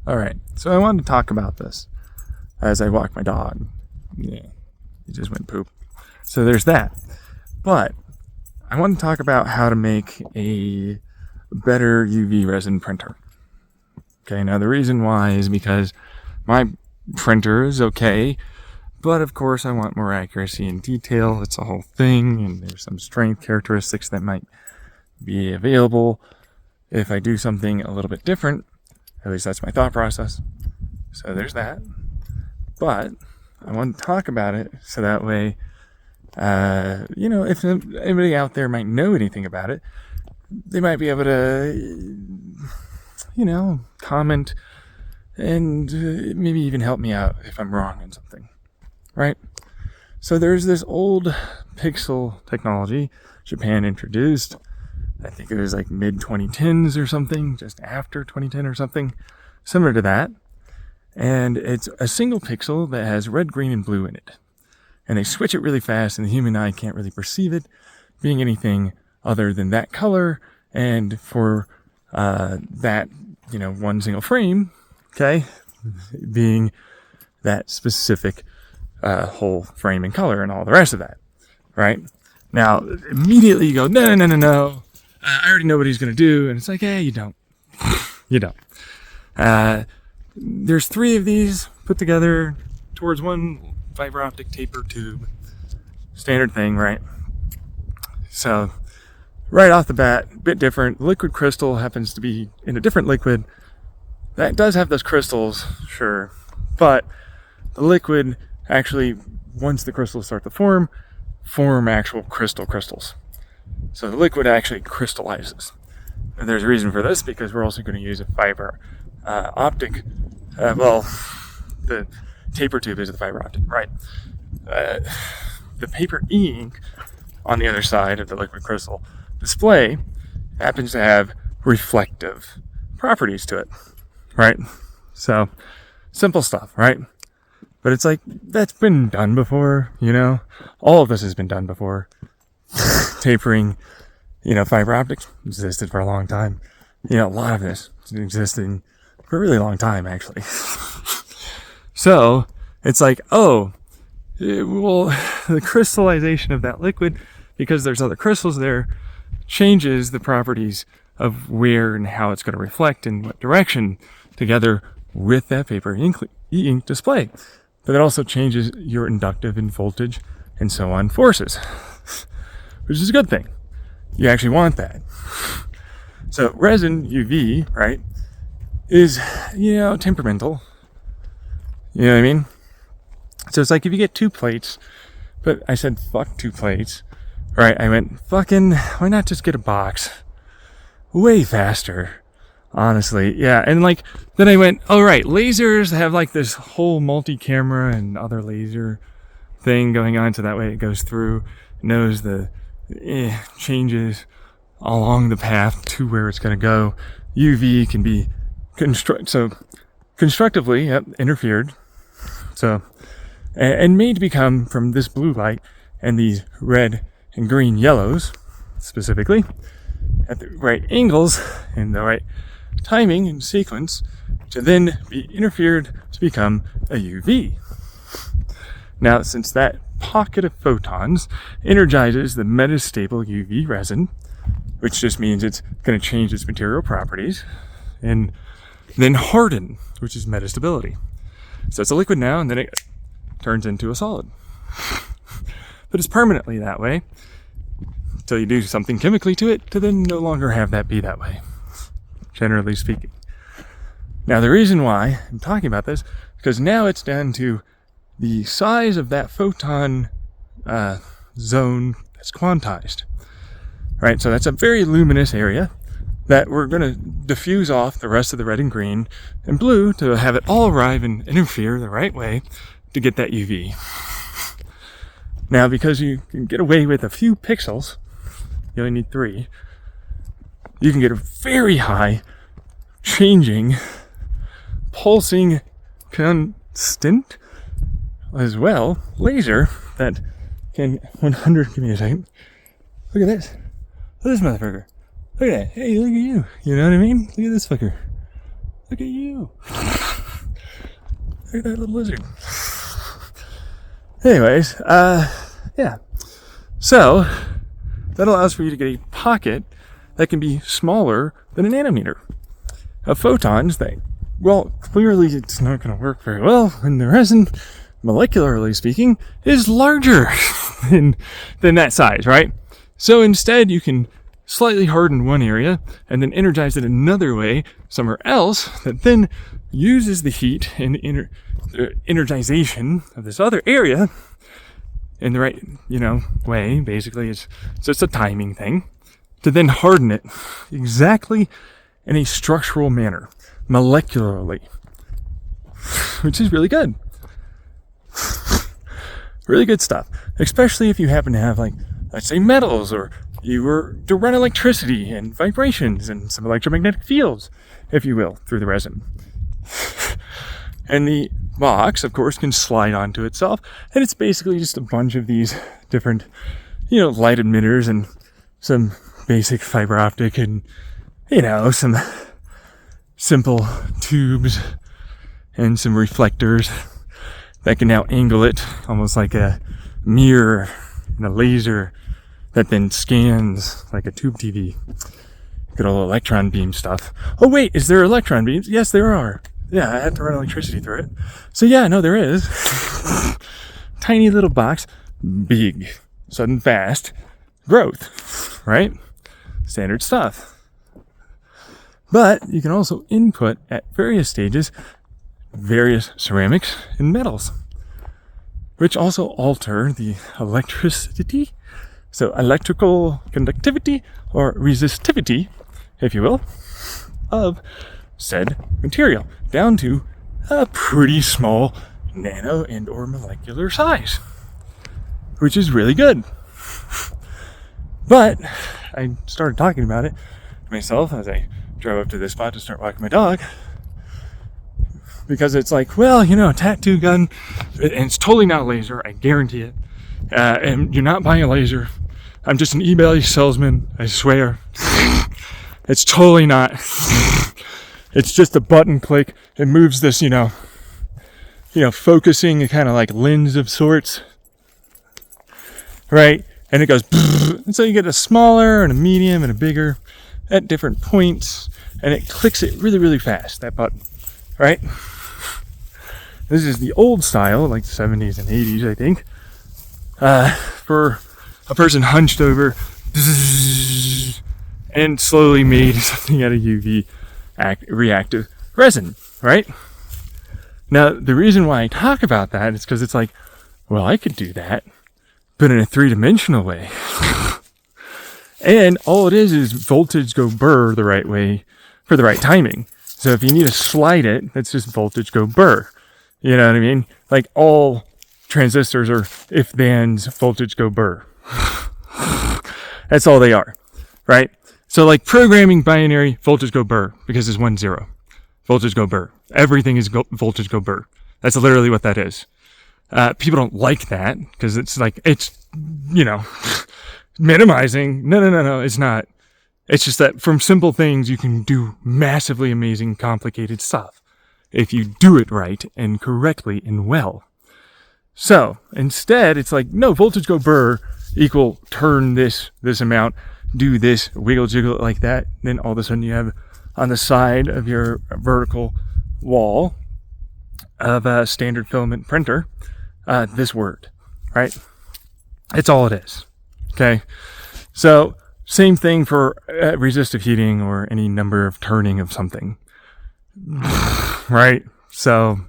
Alright, so I wanted to talk about this as I walk my dog. Yeah, he just went poop. So there's that. But I want to talk about how to make a better UV resin printer. Okay, now the reason why is because my printer is okay, but of course I want more accuracy and detail. It's a whole thing, and there's some strength characteristics that might be available if I do something a little bit different. At least that's my thought process. So there's that. But I want to talk about it so that way, if anybody out there might know anything about it, they might be able to, comment and maybe even help me out if I'm wrong on something, right? So there's this old pixel technology Japan introduced. I think it was like mid-2010s or something, just after 2010 or something, similar to that. And it's a single pixel that has red, green, and blue in it. And they switch it really fast, and the human eye can't really perceive it being anything other than that color. And for that, one single frame, okay, being that specific whole frame and color and all the rest of that, right? Now, immediately you go, no. I already know what he's going to do. And it's like, hey, you don't. You don't. There's 3 of these put together towards one fiber optic taper tube. Standard thing, right? So, right off the bat, a bit different. Liquid crystal happens to be in a different liquid. That does have those crystals, sure. But the liquid actually, once the crystals start to form actual crystals. So the liquid actually crystallizes. And there's a reason for this, because we're also going to use a fiber optic. The taper tube is the fiber optic, right? The paper ink on the other side of the liquid crystal display happens to have reflective properties to it, right? So simple stuff, right? But it's like, that's been done before, all of this has been done before. Tapering, fiber optics existed for a long time. A lot of this existed for a really long time, actually. So it's like, the crystallization of that liquid, because there's other crystals there, changes the properties of where and how it's going to reflect in what direction together with that paper ink display. But it also changes your inductive and voltage and so on forces, which is a good thing. You actually want that. So resin UV, right, is, temperamental. You know what I mean? So it's like if you get 2 plates, but I said fuck 2 plates, right? I went, why not just get a box? Way faster, honestly. Yeah, and then I went, right, lasers have this whole multi-camera and other laser thing going on, so that way it goes through, knows the changes along the path to where it's going to go. UV can be constructively interfered, so and made to become from this blue light and these red and green yellows specifically at the right angles and the right timing and sequence to then be interfered to become a UV. Now, since that pocket of photons energizes the metastable UV resin, which just means it's going to change its material properties, and then harden, which is metastability. So it's a liquid now, and then it turns into a solid. But it's permanently that way until you do something chemically to it to then no longer have that be that way, generally speaking. Now, the reason why I'm talking about this, because now it's down to the size of that photon zone that's quantized. Right, so that's a very luminous area that we're going to diffuse off the rest of the red and green and blue to have it all arrive and interfere the right way to get that UV. Now, because you can get away with a few pixels, you only need 3, you can get a very high, changing, pulsing, constant, as well, laser that can 100, give me a second. Look at this. Look at this motherfucker. Look at that. Hey, look at you. You know what I mean? Look at this fucker. Look at you. Look at that little lizard. Anyways, yeah. So, that allows for you to get a pocket that can be smaller than a nanometer of photons that, well, clearly it's not going to work very well when the resin, molecularly speaking, is larger than that size, right? So instead, you can slightly harden one area and then energize it another way somewhere else that then uses the heat and energization of this other area in the right, way. Basically, it's just a timing thing to then harden it exactly in a structural manner, molecularly, which is really good. Really good stuff, especially if you happen to have, like, let's say metals, or you were to run electricity and vibrations and some electromagnetic fields, if you will, through the resin. And the box, of course, can slide onto itself, and it's basically just a bunch of these different, light emitters and some basic fiber optic and, some simple tubes and some reflectors that can now angle it almost like a mirror and a laser that then scans like a tube TV. Good old electron beam stuff. Oh wait, is there electron beams? Yes, there are. Yeah, I had to run electricity through it. So yeah, no, there is. Tiny little box, big, sudden fast growth, right? Standard stuff. But you can also input at various stages various ceramics and metals, which also alter the electricity, so electrical conductivity or resistivity, if you will, of said material down to a pretty small nano and or molecular size, which is really good. But I started talking about it myself as I drove up to this spot to start walking my dog, because it's like, well, a tattoo gun, and it's totally not a laser, I guarantee it, and you're not buying a laser. I'm just an eBay salesman, I swear. It's totally not. It's just a button click. It moves this, focusing kind of like lens of sorts, right? And it goes, and so you get a smaller and a medium and a bigger at different points, and it clicks it really, really fast, that button, right? This is the old style, like the 70s and 80s, I think, for a person hunched over and slowly made something out of UV reactive resin, right? Now, the reason why I talk about that is because it's like, well, I could do that, but in a three-dimensional way. And all it is voltage go burr the right way for the right timing. So if you need to slide it, that's just voltage go burr. You know what I mean? Like all transistors are if-thens voltage go burr. That's all they are, right? So like programming binary, voltage go burr, because it's 1 0. Voltage go burr. Everything is voltage go burr. That's literally what that is. People don't like that because it's like, it's, minimizing. No, it's not. It's just that from simple things, you can do massively amazing, complicated stuff if you do it right and correctly and well. So instead, it's like, no, voltage go burr equal turn this amount, do this, wiggle jiggle it like that. Then all of a sudden you have on the side of your vertical wall of a standard filament printer, this word, right? It's all it is. Okay. So same thing for resistive heating or any number of turning of something, right? So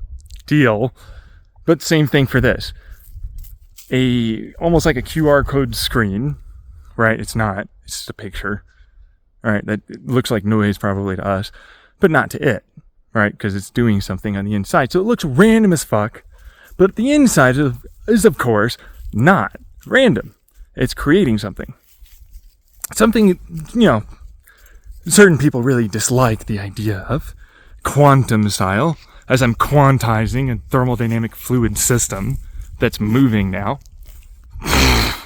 deal, but same thing for this. Almost like a QR code screen, right? It's not, it's just a picture, right? That looks like noise probably to us, but not to it, right? Because it's doing something on the inside. So it looks random as fuck, but the inside is of course not random. It's creating something. Something, certain people really dislike the idea of quantum style, as I'm quantizing a thermodynamic fluid system that's moving now,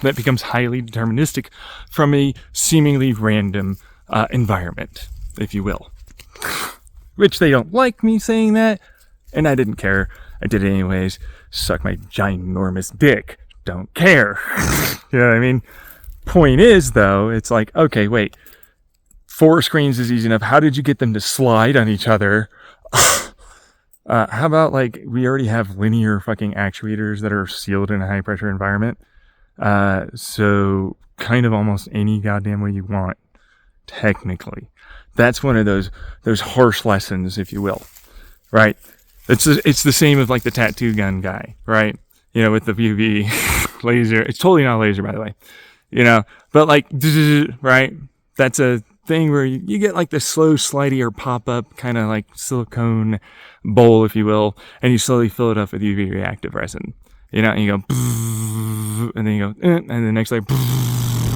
that becomes highly deterministic from a seemingly random environment, if you will. which they don't like me saying that, and I didn't care. I did it anyways. Suck my ginormous dick. Don't care. You know what I mean? Point is, though, it's like, okay, wait. 4 screens is easy enough. How did you get them to slide on each other? How about, like, we already have linear fucking actuators that are sealed in a high pressure environment. So kind of almost any goddamn way you want, technically. That's one of those harsh lessons, if you will, right? It's the same with like the tattoo gun guy, right? You know, with the UV laser. It's totally not a laser, by the way. You know, but like, right? That's a thing where you get like the slow slidey or pop up kind of like silicone bowl, if you will, and you slowly fill it up with UV reactive resin. You know, and you go, and then you go, and the next layer,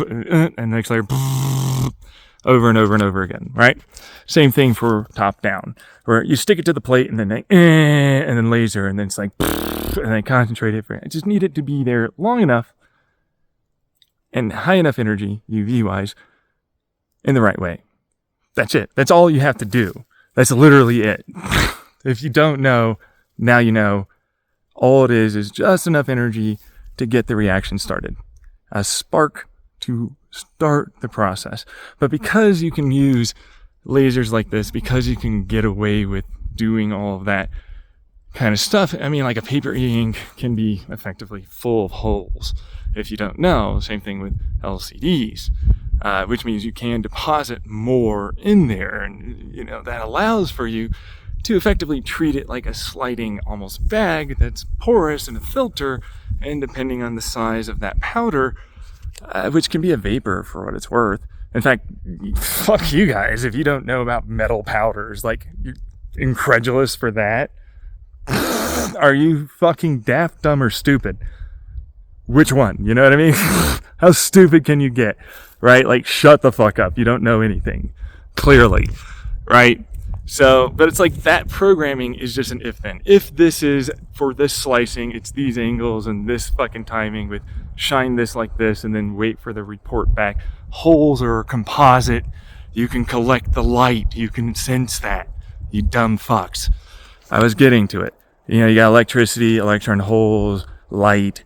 and the next layer, over and over and over again, right? Same thing for top down, where you stick it to the plate and then laser, and then it's like, and then concentrate it. I just need it to be there long enough and high enough energy, UV wise, in the right way. That's it. That's all you have to do. That's literally it. If you don't know, now you know. All it is just enough energy to get the reaction started. A spark to start the process. But because you can use lasers like this, because you can get away with doing all of that kind of stuff, I mean, like a paper ink can be effectively full of holes. If you don't know, same thing with LCDs, which means you can deposit more in there. And, you know, that allows for you to effectively treat it like a sliding almost bag that's porous and a filter, and depending on the size of that powder, which can be a vapor for what it's worth. In fact, fuck you guys if you don't know about metal powders. Like, you're incredulous for that. Are you fucking daft, dumb, or stupid? Which one? You know what I mean? How stupid can you get? Right? Like, shut the fuck up. You don't know anything. Clearly. Right? So, but it's like that programming is just an if-then. If this is for this slicing, it's these angles and this fucking timing with shine this like this and then wait for the report back. Holes are composite. You can collect the light. You can sense that. You dumb fucks. I was getting to it. You know, you got electricity, electron holes, light.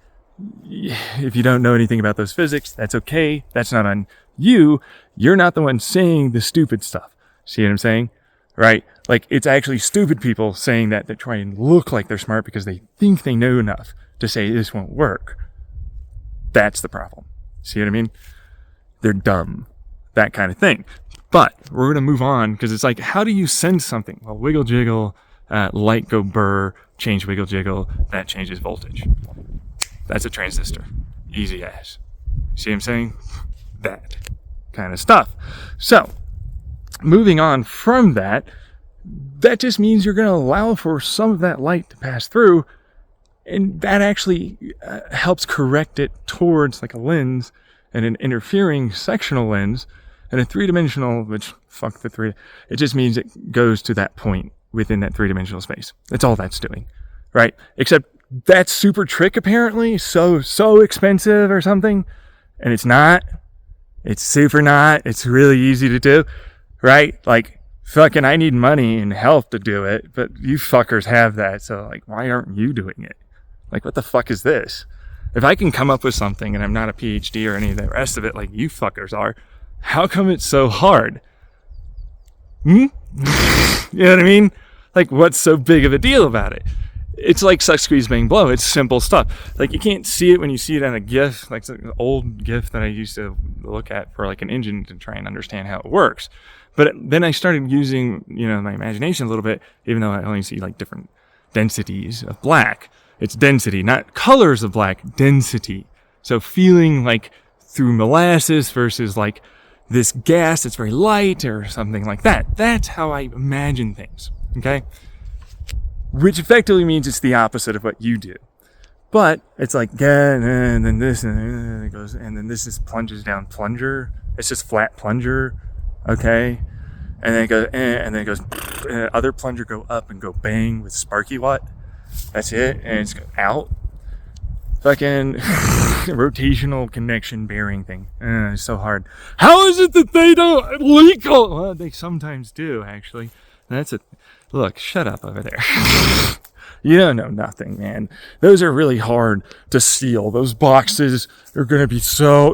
If you don't know anything about those physics, that's okay. That's not on you. You're not the one saying the stupid stuff. See what I'm saying? Right? Like, it's actually stupid people saying that they're trying to look like they're smart because they think they know enough to say this won't work. That's the problem. See what I mean? They're dumb. That kind of thing. But we're going to move on because it's like, how do you sense something? Well, wiggle jiggle, light go burr, change wiggle jiggle, that changes voltage. That's a transistor. Easy as. See what I'm saying? That kind of stuff. So, moving on from that, that just means you're going to allow for some of that light to pass through, and that actually helps correct it towards like a lens and an interfering sectional lens and a 3-dimensional, which fuck the 3, it just means it goes to that point within that 3-dimensional space. That's all that's doing, right? Except that's super trick apparently, so expensive or something, and it's not. It's super not. It's really easy to do. Right? Like, fucking, I need money and health to do it, but you fuckers have that, so, like, why aren't you doing it? Like, what the fuck is this? If I can come up with something and I'm not a PhD or any of the rest of it like you fuckers are, how come it's so hard? You know what I mean? Like, what's so big of a deal about it? It's like suck, squeeze, bang, blow. It's simple stuff. Like, you can't see it when you see it on a GIF, like an old GIF that I used to look at for like an engine to try and understand how it works. But then I started using, you know, my imagination a little bit, even though I only see like different densities of black. It's density, not colors of black, density. So feeling like through molasses versus like this gas that's very light or something like that. That's how I imagine things, okay? Which effectively means it's the opposite of what you do. But it's like, and then this, and then it goes, and then this is plunges down plunger. It's just flat plunger. Okay, and then it goes, and then it goes, and other plunger go up and go bang with sparky watt. That's it, and it's out. Fucking rotational connection bearing thing. It's so hard. How is it that they don't leak? Well, they sometimes do actually. That's it. Look, shut up over there. You don't know nothing, man. Those are really hard to seal. Those boxes are going to be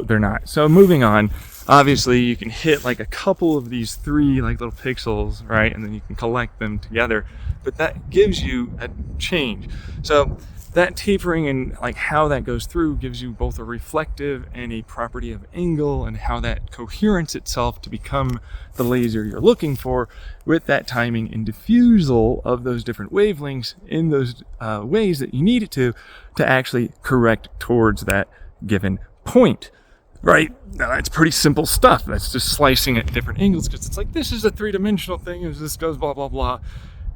they're not. So moving on, obviously you can hit like a couple of these 3 like little pixels, right? And then you can collect them together, but that gives you a change. So that tapering and like how that goes through gives you both a reflective and a property of angle, and how that coherence itself to become the laser you're looking for, with that timing and diffusal of those different wavelengths in those ways that you need it to actually correct towards that given point, right? Now that's pretty simple stuff. That's just slicing at different angles, because it's like, this is a 3-dimensional thing, as this goes blah blah blah.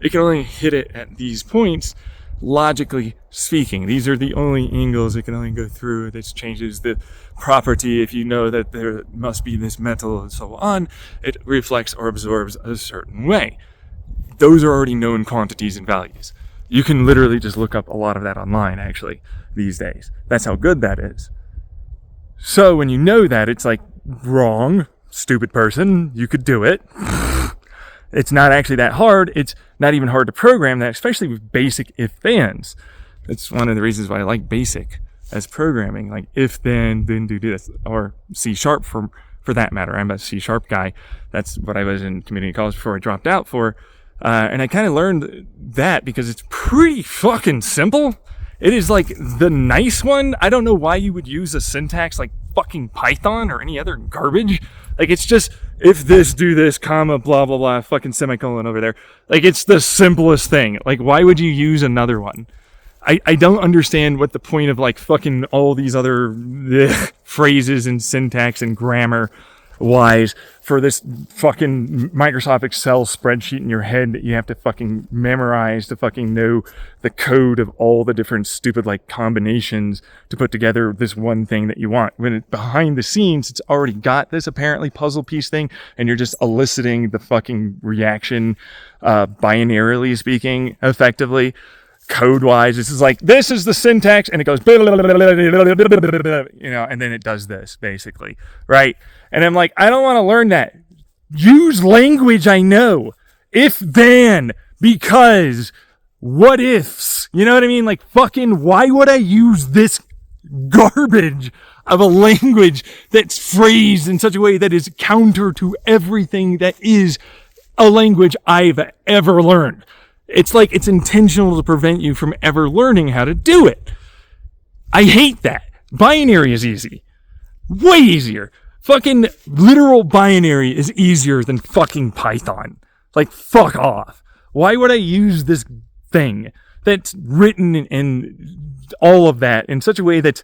It can only hit it at these points. Logically speaking, these are the only angles it can only go through. This changes the property. If you know that there must be this metal and so on, it reflects or absorbs a certain way. Those are already known quantities and values. You can literally just look up a lot of that online, actually, these days. That's how good that is. So when you know that, it's like, wrong, stupid person, you could do it. It's not actually that hard. It's not even hard to program that, especially with basic if-thens. That's one of the reasons why I like basic as programming, like if then do this, or C# for that matter. I'm a C# guy. That's what I was in community college before I dropped out for. And I kind of learned that because it's pretty fucking simple. It is like the nice one. I don't know why you would use a syntax like fucking Python or any other garbage. Like, it's just, if this, do this, comma, blah, blah, blah, fucking semicolon over there. Like, it's the simplest thing. Like, why would you use another one? I don't understand what the point of, like, fucking all these other phrases and syntax and grammar wise for this fucking Microsoft Excel spreadsheet in your head that you have to fucking memorize to fucking know the code of all the different stupid like combinations to put together this one thing that you want. When behind the scenes, it's already got this apparently puzzle piece thing, and you're just eliciting the fucking reaction, binarily speaking, effectively. Code-wise, this is like, this is the syntax, and it goes, you know, and then it does this, basically, right? And I'm like, I don't want to learn that. Use language I know. If, then, because, what ifs, you know what I mean? Like, fucking, why would I use this garbage of a language that's phrased in such a way that is counter to everything that is a language I've ever learned? It's like it's intentional to prevent you from ever learning how to do it. I hate that. Binary is easy. Way easier. Fucking literal binary is easier than fucking Python. Like, fuck off. Why would I use this thing that's written in all of that in such a way that's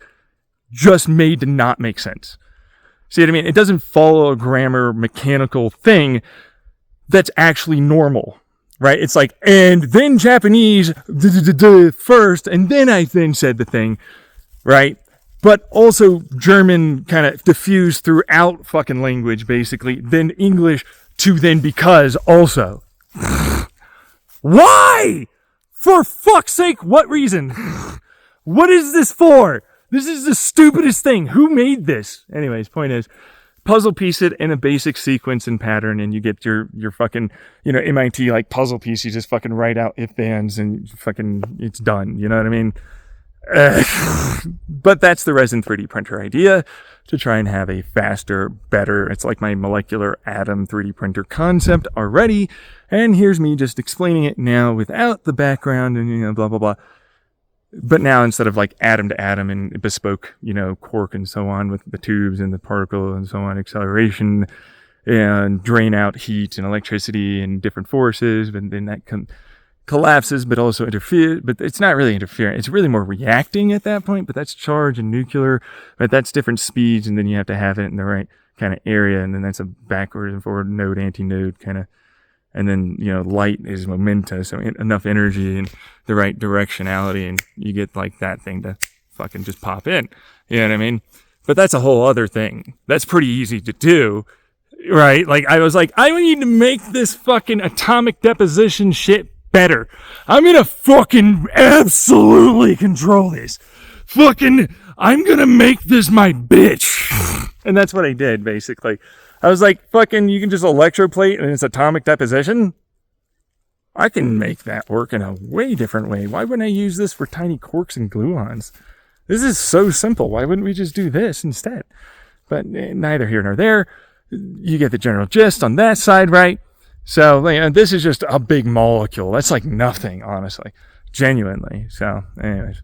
just made to not make sense? See what I mean? It doesn't follow a grammar mechanical thing that's actually normal. Right? It's like, and then Japanese first, and then I then said the thing, right? But also German kind of diffused throughout fucking language, basically. Then English to then because also. Why? For fuck's sake, what reason? What is this for? This is the stupidest thing. Who made this? Anyways, point is, puzzle piece it in a basic sequence and pattern, and you get your fucking, you know, MIT like puzzle piece. You just fucking write out if-thens and fucking it's done. You know what I mean? But that's the Resin 3D printer idea, to try and have a faster, better, it's like my molecular atom 3D printer concept already. And here's me just explaining it now without the background and, you know, blah, blah, blah. But now instead of like atom to atom and bespoke, you know, quark and so on with the tubes and the particle and so on, acceleration and drain out heat and electricity and different forces, but then that collapses, but also interferes. But it's not really interfering. It's really more reacting at that point, but that's charge and nuclear, but that's different speeds. And then you have to have it in the right kind of area. And then that's a backward and forward node, anti-node kind of. And then, you know, light is momentum, so enough energy in the right directionality, and you get like that thing to fucking just pop in. You know what I mean? But that's a whole other thing. That's pretty easy to do, right? Like, I was like, I need to make this fucking atomic deposition shit better. I'm gonna fucking absolutely control this. Fucking, I'm gonna make this my bitch. And that's what I did, basically. I was like, fucking, you can just electroplate and it's atomic deposition? I can make that work in a way different way. Why wouldn't I use this for tiny corks and gluons? This is so simple. Why wouldn't we just do this instead? But neither here nor there. You get the general gist on that side, right? So this is just a big molecule. That's like nothing, honestly. Genuinely. So anyways.